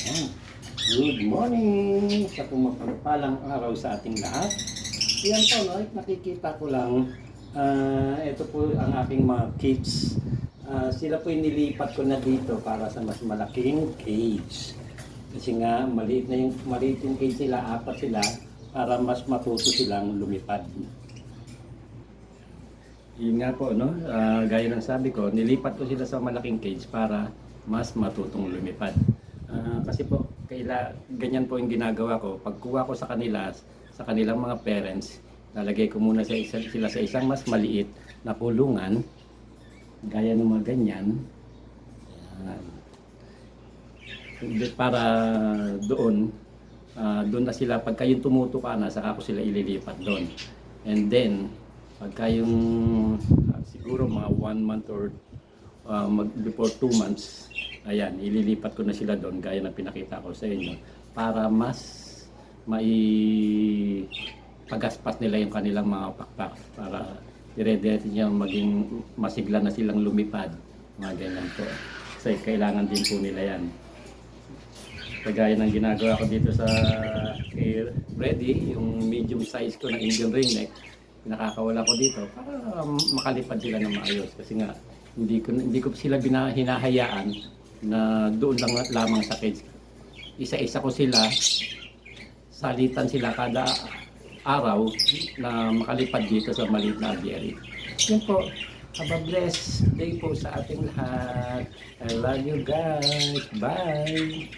Ayan. Good morning sa pumapagpalang araw sa ating lahat. Yan po, no? Nakikita ko lang, ito po ang aking mga kids. Sila po nilipat ko na dito para sa mas malaking cage. Kasi nga, maliit yung cage sila, apat sila, para mas matuto silang lumipad. Yun nga po, no? Gaya ng sabi ko, nilipat ko sila sa malaking cage para mas matutong lumipad. Kasi po, ganyan po yung ginagawa ko. Pagkuha ko sa kanila, sa kanilang mga parents, lalagay ko muna sila sa isang mas maliit na kulungan, gaya ng mga ganyan. Para doon, doon na sila, pagka yung tumuto ka na, saka ko sila ililipat doon. And then, pagka yung siguro mga 1 month or before 2 months, ayan, ililipat ko na sila doon gaya na pinakita ko sa inyo para mas paggaspat nila yung kanilang mga pakpak para dire-diretso niya maging masigla na silang lumipad, mga ganyan po. Kasi kailangan din po nila yan. Kagaya ng ginagawa ko dito sa Ready, yung medium size ko na Indian ringneck, pinakakawala ko dito para makalipad sila ng maayos kasi nga hindi ko sila hinahayaan na doon lang lamang sa cage. Isa-isa ko sila, salitan sila kada araw na makalipad dito sa maliit na aviary. Yan po, have a blessed day po sa ating lahat. I love you guys. Bye!